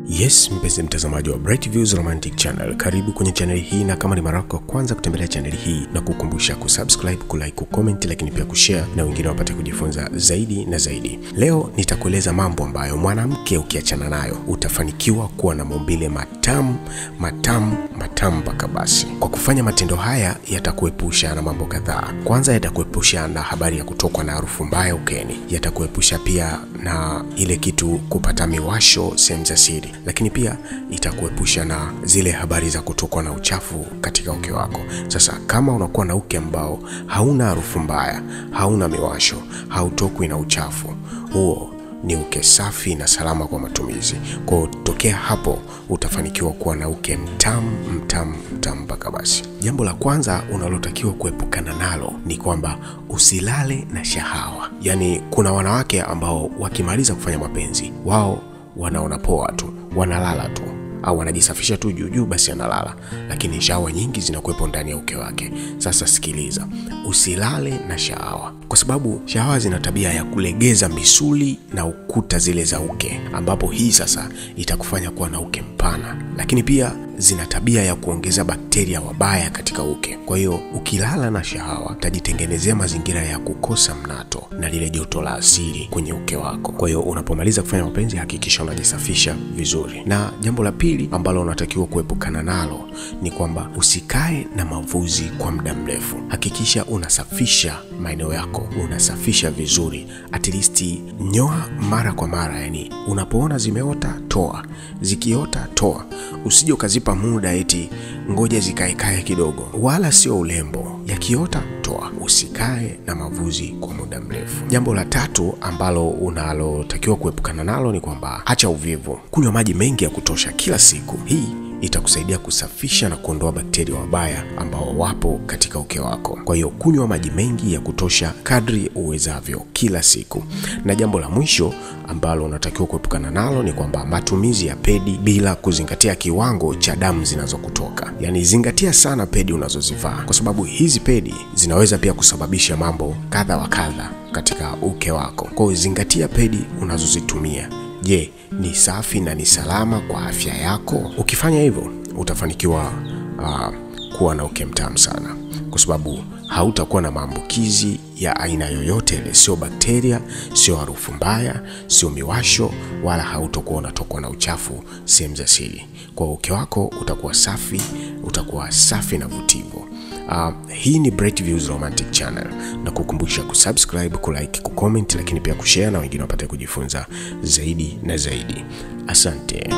Yes, mpenzi mtazamaji wa Bright Views Romantic Channel, karibu kwenye channel hii, na kama ni mara yako kwanza kutembelea channel hii, na kukumbusha kusubscribe, kulike, kucomment, lakini pia kushare na wengine wapate kujifunza zaidi na zaidi. Leo nitakueleza mambo ambayo mwanamke ukiachana nayo utafanikiwa kuwa na maumbile matamu mpaka basi. Kwa kufanya matendo haya yatakuepusha na mambo kadhaa. Kwanza yatakuepusha na habari ya kutokwa na harufu mbaya ukeni. Yatakuepusha pia na ile kitu kupata miwasho sehemu za siri. Lakini pia itakuepusha na zile habari za kutokwa na uchafu katika uke wako. Sasa kama unakuwa na uke ambao hauna harufu mbaya, hauna miwasho, hautokwi na uchafu, huo ni uke safi na salama kwa matumizi. Kwa tokea hapo utafanikiwa kuwa na uke mtamu mpaka basi. Jambo la kwanza unalotakiwa kuepukana nalo ni kwamba usilale na shahawa. Yaani kuna wanawake ambao wakimaliza kufanya mapenzi, wao wanaona poa tu, wanalala tu, au wanajisafisha tu juu basi analala, lakini shahawa nyingi zinakuwepo ndani ya uke wake. Sasa sikiliza, usilale na shahawa, kwa sababu shahawa zina tabia ya kulegeza misuli na ukuta zile za uke, ambapo hii sasa itakufanya kuwa na uke mpana. Lakini pia zina tabia ya kuongeza bakteria wabaya katika uke. Kwa hiyo ukilala na shahawa utajitengenezea mazingira ya kukosa mnato na lile joto la asili kwenye uke wako. Kwa hiyo unapomaliza kufanya mapenzi hakikisha unajisafisha vizuri. Na jambo la pili ambalo unatakiwa kuepukana nalo ni kwamba usikae na mavuzi kwa muda mrefu. Hakikisha unasafisha maeneo yako, unasafisha vizuri. At least nyoa mara kwa mara, yani unapoona zimeota toa, zikiota toa. Usije ukazipa muda eti ngoja zikae kidogo, wala sio ulembo. Yakiota toa. Usikae na mavuzi kwa muda mrefu. Jambo la tatu ambalo unalotakiwa kuepukana nalo ni kwamba acha uvivu. Kunywa maji mengi ya kutosha kila siku. Hii itakusaidia kusafisha na kuondoa bakteria wabaya ambao wapo katika uke wako. Kwa hiyo kunywa maji mengi ya kutosha kadri uwezavyo kila siku. Na jambo la mwisho ambalo unatakiwa kuepukana nalo ni kwamba matumizi ya pedi bila kuzingatia kiwango cha damu zinazokutoka. Yaani zingatia sana pedi unazozivaa, kwa sababu hizi pedi zinaweza pia kusababisha mambo kadha wa kadha katika uke wako. Kwa hiyo zingatia pedi unazozitumia. Je, ni safi na ni salama kwa afya yako? Ukifanya hivyo utafanikiwa kuwa na uke mtamu sana, kwa sababu hautakuwa na maambukizi ya aina yoyote ile. Sio bakteria, sio harufu mbaya, sio miwasho, wala hautakuwa unatokwa na uchafu sehemu za siri. Kwa uke wako utakuwa safi na vutivo. Hii ni Bright Views Romantic Channel, na kukumbusha kusubscribe, kulike, kucomment, lakini pia kushare na wengine wapate kujifunza zaidi na zaidi. Asante.